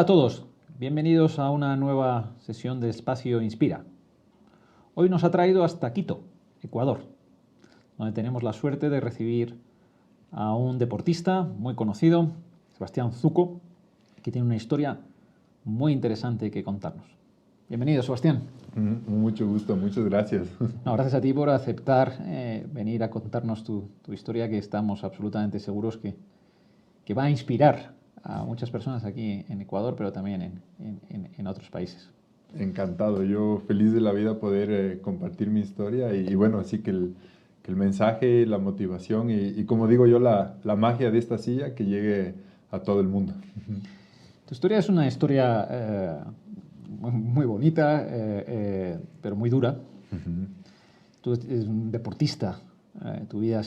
Hola a todos, bienvenidos a una nueva sesión de Espacio Inspira. Hoy nos ha traído hasta Quito, Ecuador, donde tenemos la suerte de recibir a un deportista muy conocido, Sebastián Zucco, que tiene una historia muy interesante que contarnos. Bienvenido, Sebastián. Mucho gusto, muchas gracias. No, gracias a ti por aceptar venir a contarnos tu historia, que estamos absolutamente seguros que va a inspirar a muchas personas aquí en Ecuador, pero también en otros países. Encantado, yo feliz de la vida poder compartir mi historia y bueno, así que el mensaje, la motivación y como digo yo, la magia de esta silla que llegue a todo el mundo. Tu historia es una historia muy bonita, pero muy dura. Tú eres un deportista, tu vida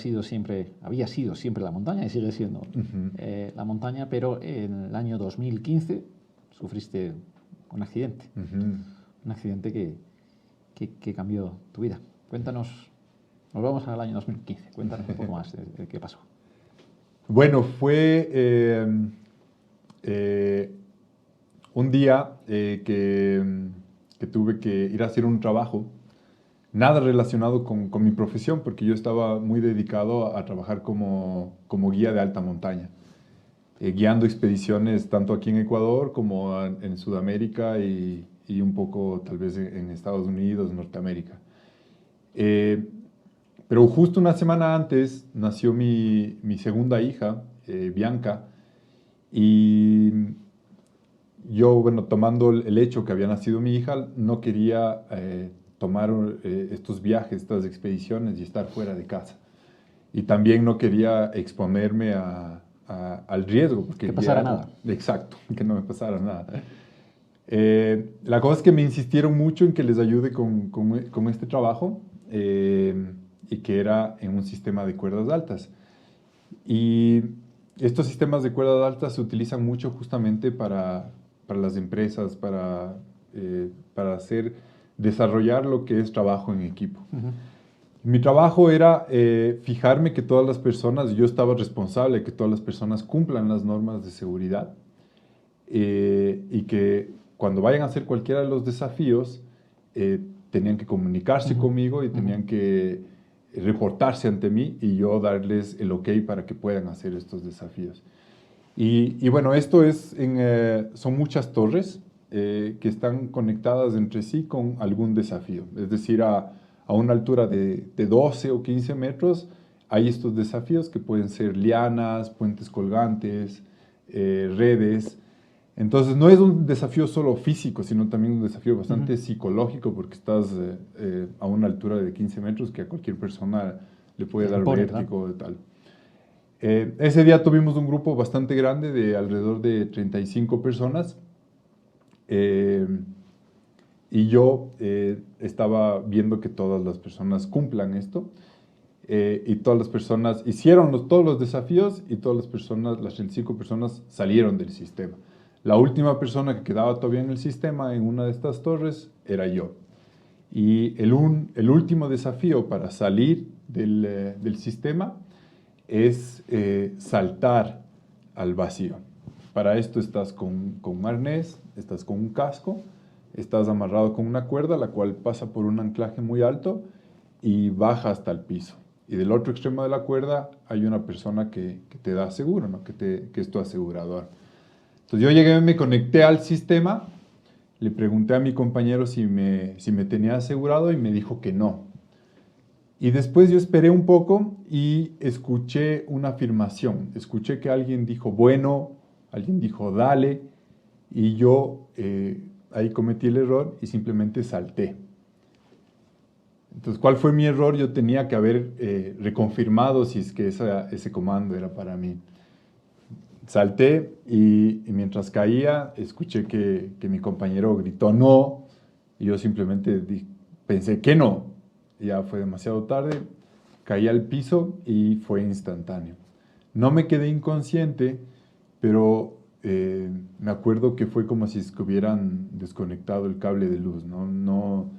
había sido siempre la montaña y sigue siendo la montaña, pero en el año 2015 sufriste un accidente, un accidente que cambió tu vida. Cuéntanos, nos vamos al año 2015, cuéntanos un poco más de qué pasó. Bueno, fue un día que tuve que ir a hacer un trabajo, nada relacionado con mi profesión, porque yo estaba muy dedicado a trabajar como guía de alta montaña, guiando expediciones tanto aquí en Ecuador como en Sudamérica y un poco tal vez en Estados Unidos, Norteamérica. Pero justo una semana antes nació mi segunda hija, Bianca, y yo, bueno, tomando el hecho que había nacido mi hija, no quería tomar estos viajes, estas expediciones y estar fuera de casa. Y también no quería exponerme al riesgo. Porque que pasara nada. Exacto, que no me pasara nada. La cosa es que me insistieron mucho en que les ayude con este trabajo y que era en un sistema de cuerdas altas. Y estos sistemas de cuerdas altas se utilizan mucho justamente para las empresas, para desarrollar lo que es trabajo en equipo. Mi trabajo era fijarme que todas las personas, yo estaba responsable de que todas las personas cumplan las normas de seguridad y que cuando vayan a hacer cualquiera de los desafíos tenían que comunicarse conmigo y tenían que reportarse ante mí y yo darles el ok para que puedan hacer estos desafíos. Y bueno, esto son muchas torres que están conectadas entre sí con algún desafío. Es decir, a una altura de 12 o 15 metros hay estos desafíos que pueden ser lianas, puentes colgantes, redes. Entonces no es un desafío solo físico, sino también un desafío bastante psicológico porque estás a una altura de 15 metros que a cualquier persona le puede dar vértigo de tal. Ese día tuvimos un grupo bastante grande de alrededor de 35 personas y yo estaba viendo que todas las personas cumplan esto y todas las personas hicieron todos los desafíos y todas las 35 personas salieron del sistema. La última persona que quedaba todavía en el sistema en una de estas torres era yo. Y el último desafío para salir del sistema es saltar al vacío. Para esto estás con un arnés, estás con un casco, estás amarrado con una cuerda, la cual pasa por un anclaje muy alto y baja hasta el piso. Y del otro extremo de la cuerda hay una persona que te da seguro, ¿no? que es tu asegurador. Entonces yo llegué, me conecté al sistema, le pregunté a mi compañero si me tenía asegurado y me dijo que no. Y después yo esperé un poco y escuché una afirmación. Escuché que alguien dijo, bueno, alguien dijo, dale. Y yo ahí cometí el error y simplemente salté. Entonces, ¿cuál fue mi error? Yo tenía que haber reconfirmado si es que ese comando era para mí. Salté y mientras caía escuché que mi compañero gritó no y yo simplemente pensé que no. Ya fue demasiado tarde, caí al piso y fue instantáneo. No me quedé inconsciente, pero me acuerdo que fue como si hubieran desconectado el cable de luz, ¿no?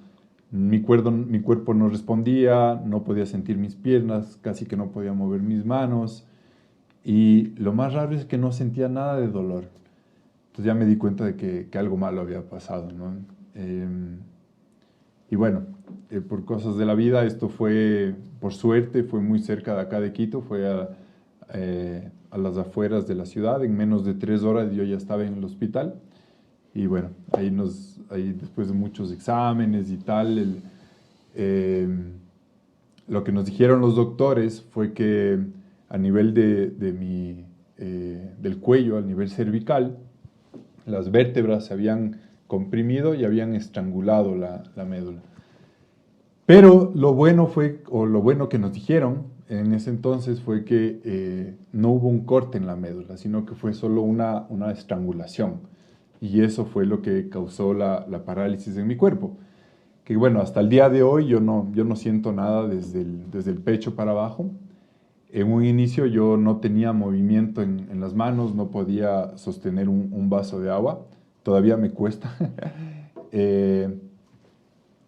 Mi cuerpo no respondía, no podía sentir mis piernas, casi que no podía mover mis manos. Y lo más raro es que no sentía nada de dolor. Entonces ya me di cuenta de que algo malo había pasado, ¿no? Y bueno, por cosas de la vida, esto fue, por suerte, fue muy cerca de acá de Quito, fue a las afueras de la ciudad, en menos de 3 horas yo ya estaba en el hospital. Y bueno, ahí después de muchos exámenes y tal, lo que nos dijeron los doctores fue que a nivel del cuello, a nivel cervical, las vértebras se habían comprimido y habían estrangulado la médula. Pero lo bueno que nos dijeron en ese entonces fue que no hubo un corte en la médula, sino que fue solo una estrangulación. Y eso fue lo que causó la parálisis en mi cuerpo. Que bueno, hasta el día de hoy yo no siento nada desde el pecho para abajo. En un inicio yo no tenía movimiento en las manos, no podía sostener un vaso de agua. Todavía me cuesta.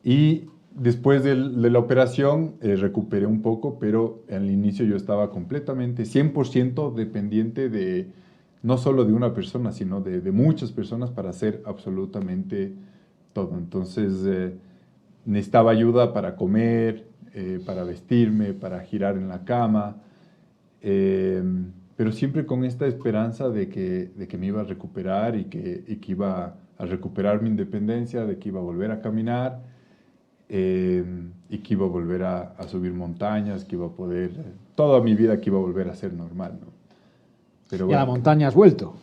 Y después de la operación recuperé un poco, pero al inicio yo estaba completamente, 100% dependiente no solo de una persona, sino de muchas personas para hacer absolutamente todo. Entonces necesitaba ayuda para comer, para vestirme, para girar en la cama, pero siempre con esta esperanza de que me iba a recuperar y que iba a recuperar mi independencia, de que iba a volver a caminar. Y que iba a volver a subir montañas, que iba a poder, toda mi vida que iba a volver a ser normal, ¿no? Pero Y bueno, a la montaña has vuelto.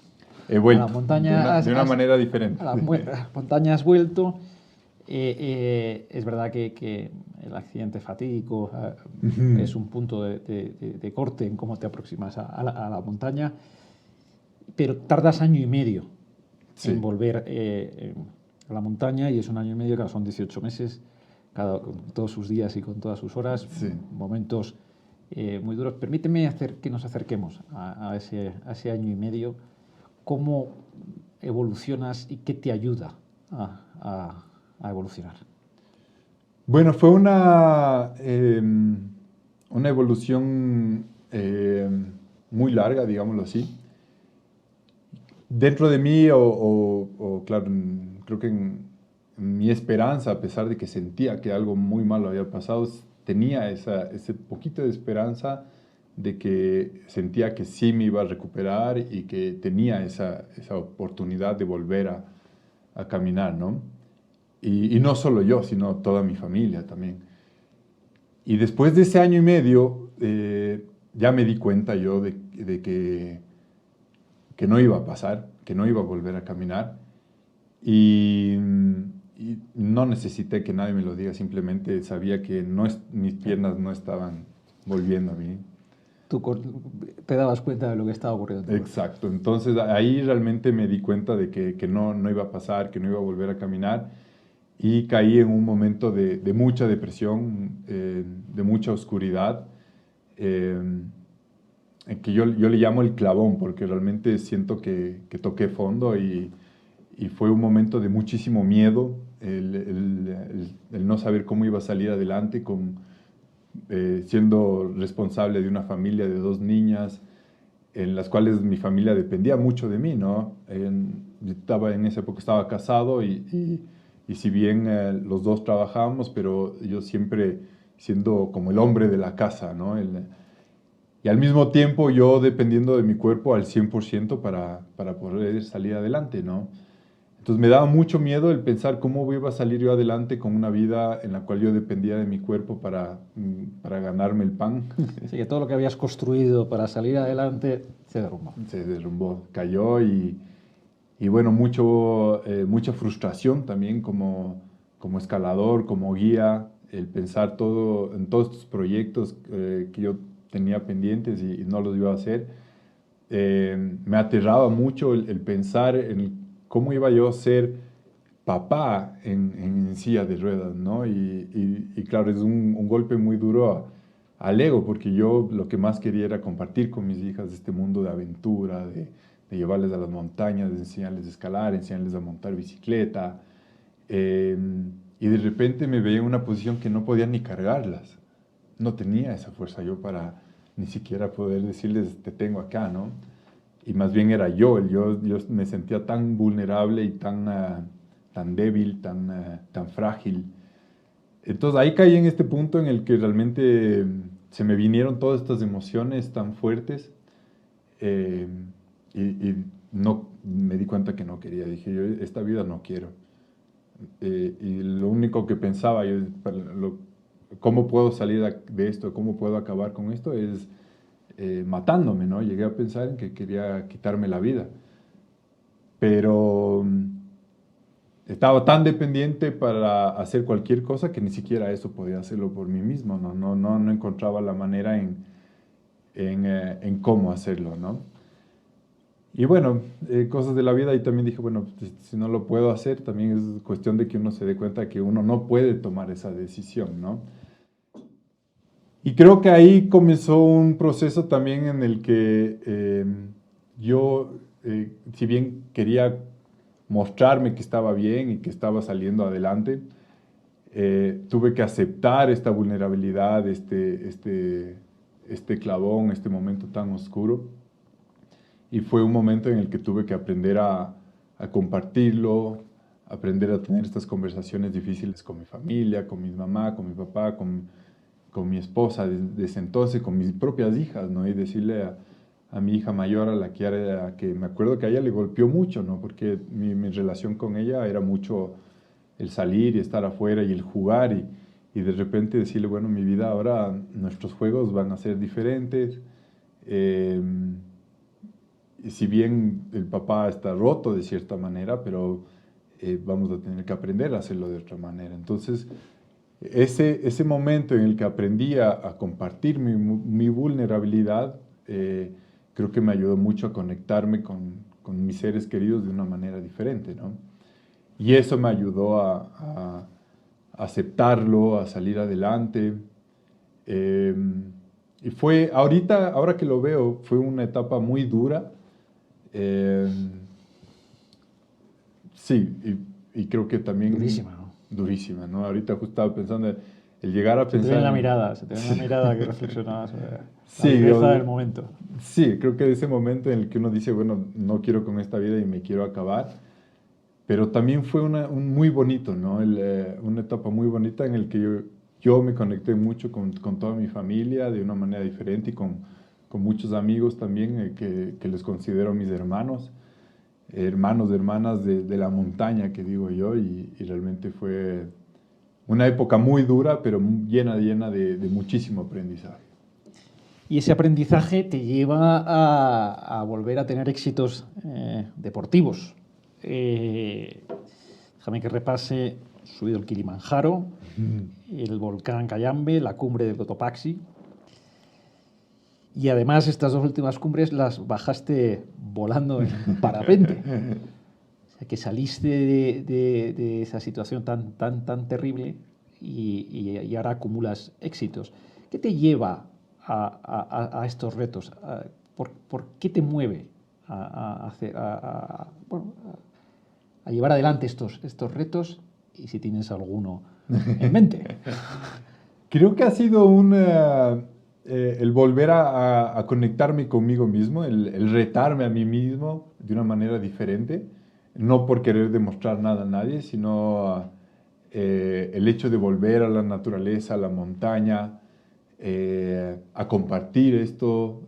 he vuelto, A la montaña de una manera diferente. A la montaña has vuelto. Es verdad que el accidente fatídico es un punto de corte en cómo te aproximas a la montaña, pero tardas 1 año y medio Sí. en volver a la montaña, y es 1 año y medio, claro, son 18 meses, con todos sus días y con todas sus horas, Sí. momentos muy duros. Permíteme que nos acerquemos a ese 1 año y medio. ¿Cómo evolucionas y qué te ayuda a evolucionar? Bueno, fue una evolución muy larga, digámoslo así. Dentro de mí, claro, creo que en mi esperanza, a pesar de que sentía que algo muy malo había pasado, tenía ese poquito de esperanza de que sentía que sí me iba a recuperar y que tenía esa oportunidad de volver a caminar, ¿no? Y no solo yo, sino toda mi familia también. Y después de ese 1 año y medio, ya me di cuenta yo de que no iba a pasar, que no iba a volver a caminar. Y no necesité que nadie me lo diga, simplemente sabía que mis piernas no estaban volviendo a mí. Tú te dabas cuenta de lo que estaba ocurriendo. Exacto, entonces ahí realmente me di cuenta de que no iba a pasar, que no iba a volver a caminar, y caí en un momento de mucha depresión, de mucha oscuridad, en que yo le llamo el clavón, porque realmente siento que toqué fondo y fue un momento de muchísimo miedo, el no saber cómo iba a salir adelante siendo responsable de una familia de 2 niñas, en las cuales mi familia dependía mucho de mí, ¿no? En esa época estaba casado y si bien los dos trabajábamos, pero yo siempre siendo como el hombre de la casa, ¿no? Y al mismo tiempo yo dependiendo de mi cuerpo al 100% para poder salir adelante, ¿no? Entonces me daba mucho miedo el pensar cómo iba a salir yo adelante con una vida en la cual yo dependía de mi cuerpo para ganarme el pan. Así que todo lo que habías construido para salir adelante se derrumbó. Se derrumbó, cayó y bueno, mucha frustración también como escalador, como guía, el pensar en todos estos proyectos que yo tenía pendientes y no los iba a hacer. Me aterraba mucho el pensar en cómo iba yo a ser papá en silla de ruedas, ¿no? Y claro, es un golpe muy duro al ego, porque yo lo que más quería era compartir con mis hijas este mundo de aventura, de llevarles a las montañas, de enseñarles a escalar, enseñarles a montar bicicleta. Y de repente me veía en una posición que no podía ni cargarlas. No tenía esa fuerza yo para ni siquiera poder decirles, te tengo acá, ¿no? y más bien era yo me sentía tan vulnerable y tan débil, tan frágil. Entonces ahí caí en este punto en el que realmente se me vinieron todas estas emociones tan fuertes eh, y no, me di cuenta que no quería. Dije, yo esta vida no quiero. Y lo único que pensaba, ¿cómo puedo salir de esto? ¿Cómo puedo acabar con esto? Es matándome, ¿no? Llegué a pensar en que quería quitarme la vida. Pero estaba tan dependiente para hacer cualquier cosa que ni siquiera eso podía hacerlo por mí mismo, no encontraba la manera en cómo hacerlo, ¿no? Y bueno, cosas de la vida y también dije, bueno, si no lo puedo hacer, también es cuestión de que uno se dé cuenta que uno no puede tomar esa decisión, ¿no? Y creo que ahí comenzó un proceso también en el que yo, si bien quería mostrarme que estaba bien y que estaba saliendo adelante, tuve que aceptar esta vulnerabilidad, este clavón, este momento tan oscuro. Y fue un momento en el que tuve que aprender a compartirlo, aprender a tener estas conversaciones difíciles con mi familia, con mi mamá, con mi papá, con mi esposa desde entonces, con mis propias hijas, ¿no? Y decirle a mi hija mayor, que me acuerdo que a ella le golpeó mucho, ¿no? Porque mi relación con ella era mucho el salir y estar afuera y el jugar y de repente decirle, bueno, mi vida ahora, nuestros juegos van a ser diferentes. Y si bien el papá está roto de cierta manera, pero vamos a tener que aprender a hacerlo de otra manera. Entonces, ese momento en el que aprendí a compartir mi vulnerabilidad, creo que me ayudó mucho a conectarme con mis seres queridos de una manera diferente, ¿no? Y eso me ayudó a aceptarlo, a salir adelante. Y fue, ahora que lo veo, fue una etapa muy dura. Sí, y creo que también... Durísima, ¿no? Durísima, ¿no? Ahorita justo estaba pensando, el llegar a Se te pensar... ve en la mirada, se te ve en la mirada que reflexionabas sobre la Sí, dureza del momento. sí, creo que ese momento en el que uno dice, bueno, no quiero con esta vida y me quiero acabar, pero también fue un muy bonito, ¿no? Una etapa muy bonita en el que yo me conecté mucho con toda mi familia de una manera diferente y con muchos amigos también que les considero mis hermanos, hermanas de la montaña, que digo yo, y realmente fue una época muy dura, pero llena de muchísimo aprendizaje. Y ese aprendizaje te lleva a volver a tener éxitos deportivos. Déjame que repase: subido el Kilimanjaro, el volcán Cayambe, la cumbre del Cotopaxi. Y además estas dos últimas cumbres las bajaste volando en parapente. O sea, que saliste de esa situación tan terrible y ahora acumulas éxitos. ¿Qué te lleva a estos retos? ¿Por qué te mueve a llevar adelante estos retos? Y si tienes alguno en mente. Creo que ha sido el volver a conectarme conmigo mismo, el retarme a mí mismo de una manera diferente, no por querer demostrar nada a nadie, sino el hecho de volver a la naturaleza, a la montaña, a compartir esto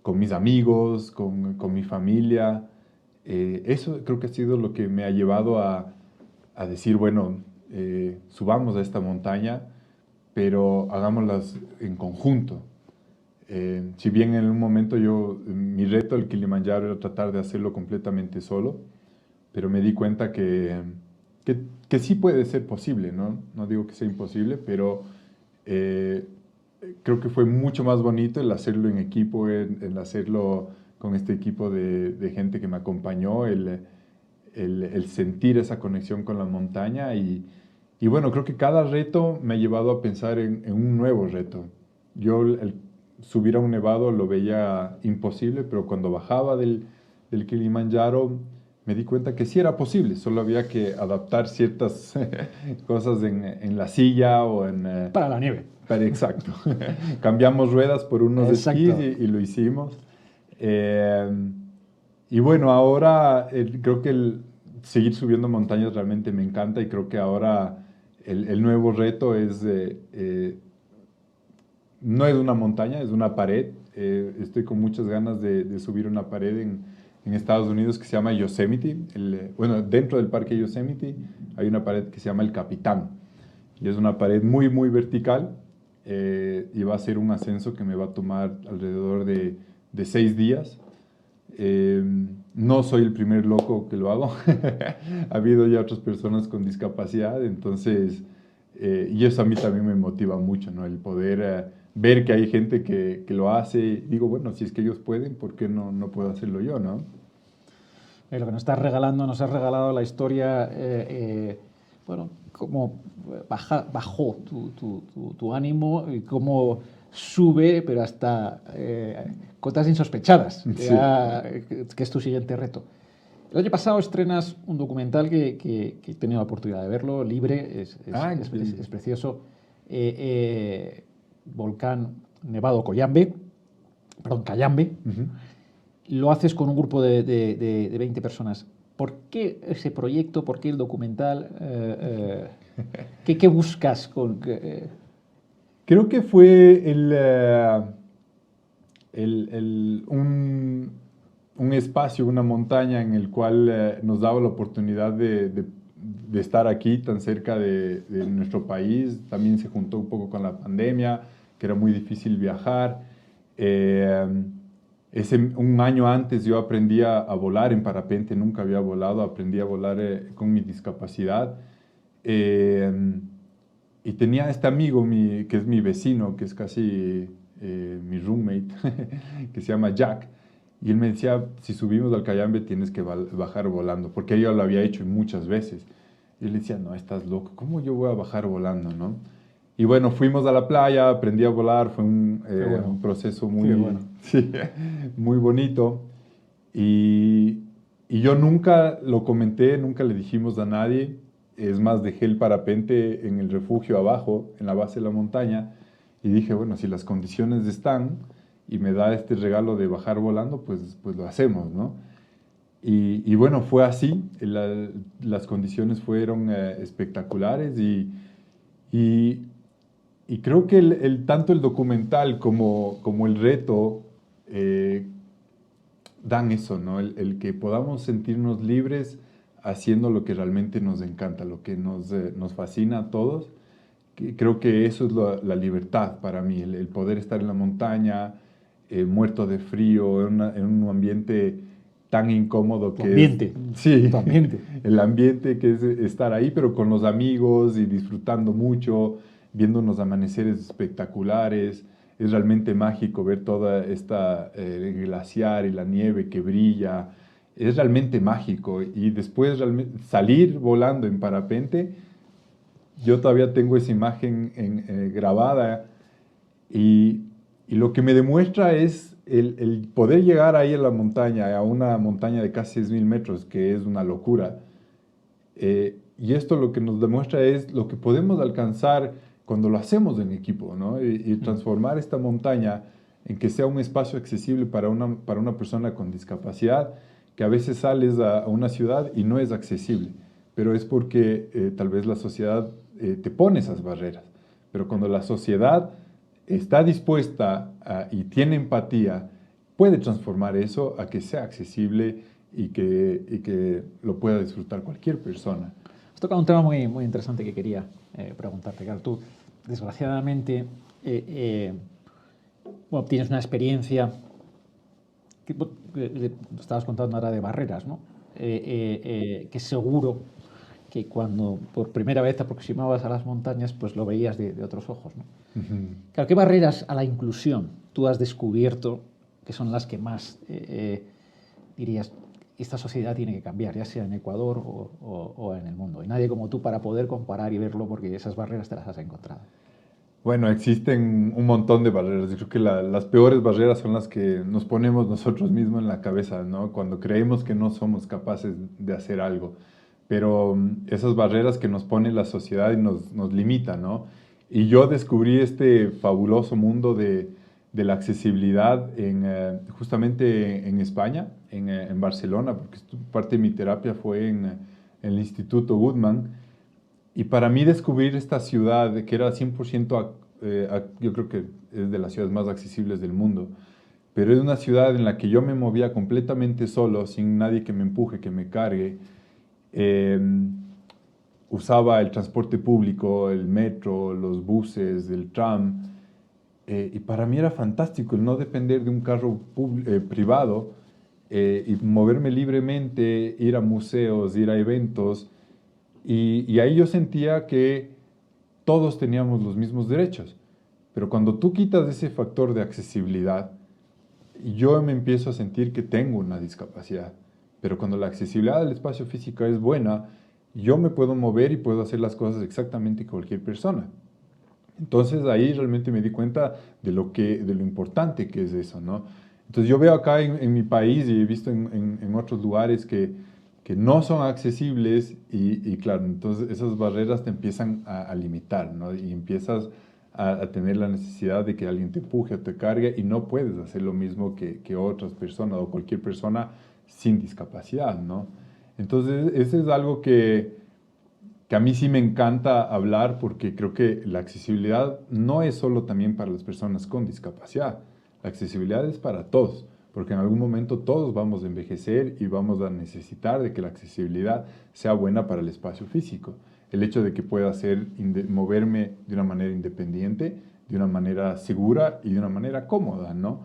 con mis amigos, con mi familia. Eso creo que ha sido lo que me ha llevado a decir, bueno, subamos a esta montaña, pero hagámoslas en conjunto. Si bien en un momento mi reto del Kilimanjaro era tratar de hacerlo completamente solo, pero me di cuenta que sí puede ser posible, ¿no? No digo que sea imposible, pero creo que fue mucho más bonito el hacerlo en equipo, el hacerlo con este equipo de gente que me acompañó, el sentir esa conexión con la montaña y bueno, creo que cada reto me ha llevado a pensar en un nuevo reto. Yo el subir a un nevado lo veía imposible, pero cuando bajaba del Kilimanjaro me di cuenta que sí era posible, solo había que adaptar ciertas cosas en la silla o en... Para la nieve. Exacto. Cambiamos ruedas por unos esquís y lo hicimos. Eh, y bueno, ahora creo que seguir subiendo montañas realmente me encanta y creo que ahora el nuevo reto es, no es una montaña, es una pared. Estoy con muchas ganas de subir una pared en Estados Unidos que se llama Yosemite. Bueno, dentro del parque Yosemite hay una pared que se llama El Capitán. Y es una pared muy, muy vertical y va a ser un ascenso que me va a tomar alrededor de 6 días. No soy el primer loco que lo hago. Ha habido ya otras personas con discapacidad, entonces, y eso a mí también me motiva mucho, ¿no? El poder ver que hay gente que lo hace. Digo, bueno, si es que ellos pueden, ¿por qué no puedo hacerlo yo, no? Lo que nos estás regalando, nos has regalado la historia, bueno, cómo bajó tu ánimo y cómo sube, pero hasta cotas insospechadas, Sí. que es tu siguiente reto. El año pasado estrenas un documental que he tenido la oportunidad de verlo, Libre, es precioso. Volcán Nevado Cayambe, perdón, Cayambe. Uh-huh. Lo haces con un grupo de 20 personas. ¿Por qué ese proyecto? ¿Por qué el documental? ¿Qué buscas con...? Creo que fue un espacio, una montaña en el cual nos daba la oportunidad de estar aquí tan cerca de nuestro país. También se juntó un poco con la pandemia, que era muy difícil viajar. Un año antes yo aprendí a volar en parapente, nunca había volado, aprendí a volar con mi discapacidad. Y tenía este amigo que es mi vecino, que es casi mi roommate, que se llama Jack. Y él me decía, si subimos al Cayambe tienes que bajar volando, porque yo lo había hecho muchas veces. Y él decía, no, estás loco, ¿cómo yo voy a bajar volando, no? Y bueno, fuimos a la playa, aprendí a volar, fue un proceso muy, bueno. sí, muy bonito. Y, y yo nunca lo comenté, nunca le dijimos a nadie. Es más, dejé el parapente en el refugio abajo, en la base de la montaña, y dije, bueno, si las condiciones están y me da este regalo de bajar volando, pues lo hacemos, ¿no? Y bueno, fue así, las condiciones fueron espectaculares y, y creo que tanto el documental como el reto dan eso, ¿no? El que podamos sentirnos libres haciendo lo que realmente nos encanta, lo que nos fascina a todos. Creo que eso es la libertad para mí, el poder estar en la montaña, muerto de frío, en un ambiente tan incómodo Tu que ambiente. es... Sí, Tu ambiente. el ambiente que es estar ahí, pero con los amigos y disfrutando mucho, viendo unos amaneceres espectaculares. Es realmente mágico ver toda esta el glaciar y la nieve que brilla. Es realmente mágico. Y después salir volando en parapente, yo todavía tengo esa imagen grabada y, y lo que me demuestra es el poder llegar ahí a la montaña, a una montaña de casi 6.000 metros, que es una locura. Y esto lo que nos demuestra es lo que podemos alcanzar cuando lo hacemos en equipo, ¿no? Y transformar esta montaña en que sea un espacio accesible para una persona con discapacidad, que a veces sales a una ciudad y no es accesible, pero es porque tal vez la sociedad te pone esas barreras. Pero cuando la sociedad está dispuesta y tiene empatía, puede transformar eso a que sea accesible y que lo pueda disfrutar cualquier persona. Has tocado un tema muy, muy interesante que quería preguntarte. Claro, tú, desgraciadamente, bueno, tienes una experiencia que estabas contando ahora de barreras, ¿no? Que seguro que cuando por primera vez te aproximabas a las montañas, pues lo veías de otros ojos, ¿no? Uh-huh. Claro, ¿qué barreras a la inclusión tú has descubierto que son las que más dirías, esta sociedad tiene que cambiar, ya sea en Ecuador o en el mundo? Y nadie como tú para poder comparar y verlo, porque esas barreras te las has encontrado. Bueno, existen un montón de barreras. Yo creo que las peores barreras son las que nos ponemos nosotros mismos en la cabeza, ¿no? Cuando creemos que no somos capaces de hacer algo. Pero esas barreras que nos pone la sociedad y nos limita, ¿no? Y yo descubrí este fabuloso mundo de de la accesibilidad justamente en España, en Barcelona, porque parte de mi terapia fue en el Instituto Goodman. Y para mí descubrir esta ciudad, que era 100%, yo creo que es de las ciudades más accesibles del mundo, pero es una ciudad en la que yo me movía completamente solo, sin nadie que me empuje, que me cargue. Usaba el transporte público, el metro, los buses, el tram. Y para mí era fantástico el no depender de un carro privado y moverme libremente, ir a museos, ir a eventos. Y ahí yo sentía que todos teníamos los mismos derechos. Pero cuando tú quitas ese factor de accesibilidad, yo me empiezo a sentir que tengo una discapacidad. Pero cuando la accesibilidad del espacio físico es buena, yo me puedo mover y puedo hacer las cosas exactamente como cualquier persona. Entonces ahí realmente me di cuenta de lo importante que es eso, ¿no? Entonces yo veo acá en mi país y he visto en otros lugares que no son accesibles y claro, entonces esas barreras te empiezan a limitar, ¿no? Y empiezas a tener la necesidad de que alguien te empuje o te cargue y no puedes hacer lo mismo que otras personas o cualquier persona sin discapacidad, ¿no? Entonces, eso es algo que a mí sí me encanta hablar porque creo que la accesibilidad no es solo también para las personas con discapacidad. La accesibilidad es para todos, porque en algún momento todos vamos a envejecer y vamos a necesitar de que la accesibilidad sea buena para el espacio físico. El hecho de que pueda moverme de una manera independiente, de una manera segura y de una manera cómoda, ¿no?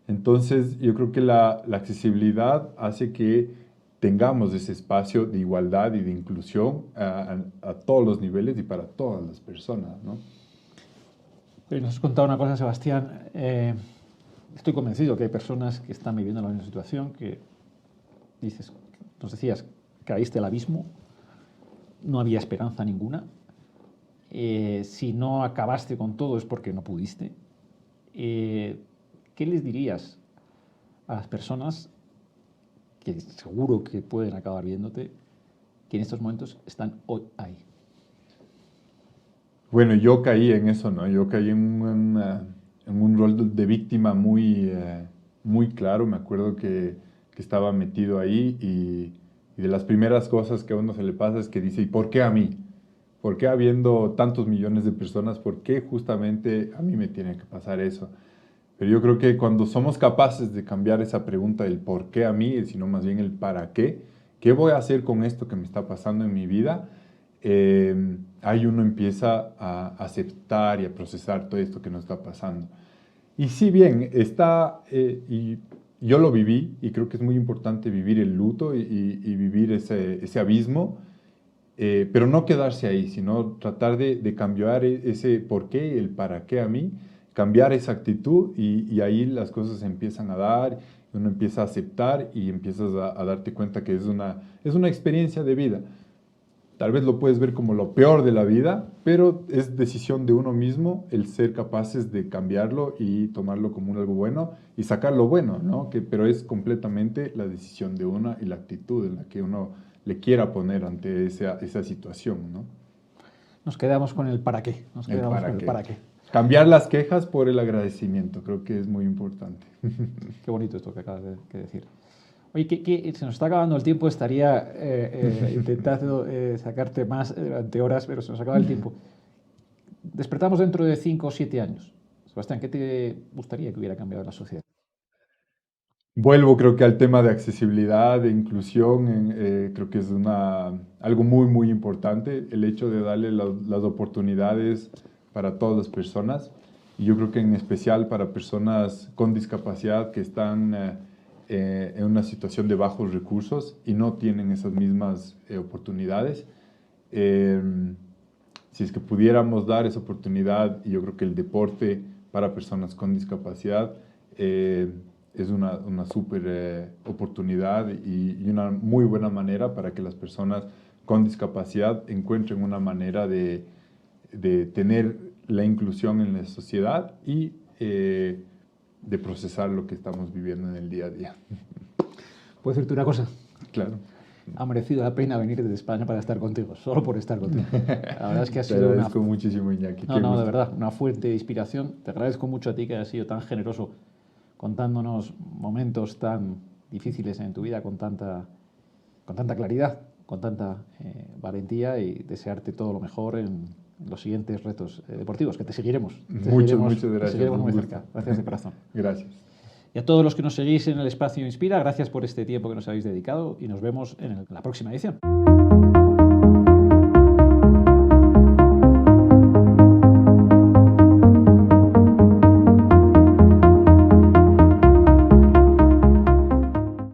Entonces, yo creo que la accesibilidad hace que tengamos ese espacio de igualdad y de inclusión a todos los niveles y para todas las personas, ¿no? Nos has contado una cosa, Sebastián. Estoy convencido que hay personas que están viviendo la misma situación, que nos decías, caíste al abismo, no había esperanza ninguna. Si no acabaste con todo es porque no pudiste. ¿Qué les dirías a las personas que seguro que pueden acabar viéndote, que en estos momentos están hoy ahí? Bueno, yo caí en eso, ¿no? Yo caí en un rol de víctima muy claro. Me acuerdo que estaba metido ahí y de las primeras cosas que a uno se le pasa es que dice, ¿y por qué a mí? ¿Por qué habiendo tantos millones de personas, por qué justamente a mí me tiene que pasar eso? Pero yo creo que cuando somos capaces de cambiar esa pregunta del por qué a mí, sino más bien el para qué voy a hacer con esto que me está pasando en mi vida, ahí uno empieza a aceptar y a procesar todo esto que nos está pasando. Y si bien y yo lo viví, y creo que es muy importante vivir el luto y vivir ese abismo, pero no quedarse ahí, sino tratar de cambiar ese por qué, el para qué a mí, cambiar esa actitud y ahí las cosas se empiezan a dar, uno empieza a aceptar y empiezas a darte cuenta que es una experiencia de vida. Tal vez lo puedes ver como lo peor de la vida, pero es decisión de uno mismo el ser capaces de cambiarlo y tomarlo como algo bueno y sacar lo bueno, ¿no? Pero es completamente la decisión de uno y la actitud en la que uno le quiera poner ante esa situación, ¿no? Nos quedamos con el para qué. Nos quedamos con el para qué. Cambiar las quejas por el agradecimiento, creo que es muy importante. Qué bonito esto que acabas de decir. Oye, se nos está acabando el tiempo, estaría intentando sacarte más durante horas, pero se nos acaba el tiempo. Despertamos dentro de 5 o 7 años. Sebastián, ¿qué te gustaría que hubiera cambiado en la sociedad? Vuelvo, creo que al tema de accesibilidad, de inclusión, creo que es algo muy importante, el hecho de darle las oportunidades para todas las personas, y yo creo que en especial para personas con discapacidad que están en una situación de bajos recursos y no tienen esas mismas oportunidades. Si es que pudiéramos dar esa oportunidad, y yo creo que el deporte para personas con discapacidad es una súper oportunidad y una muy buena manera para que las personas con discapacidad encuentren una manera de tener la inclusión en la sociedad y de procesar lo que estamos viviendo en el día a día. ¿Puedo decirte una cosa? Claro. ha merecido la pena venir desde España para estar contigo, solo por estar contigo. La verdad es que ha Te sido una... agradezco muchísimo, Iñaki. No, Qué no, de gusto. verdad, una fuente de inspiración. Te agradezco mucho a ti que hayas sido tan generoso contándonos momentos tan difíciles en tu vida con tanta claridad, con tanta valentía, y desearte todo lo mejor en los siguientes retos deportivos, que te seguiremos. Muchas gracias. Te seguiremos Un muy gusto. cerca. Gracias de corazón. Gracias. Y a todos los que nos seguís en el Espacio Inspira, gracias por este tiempo que nos habéis dedicado y nos vemos en la próxima edición.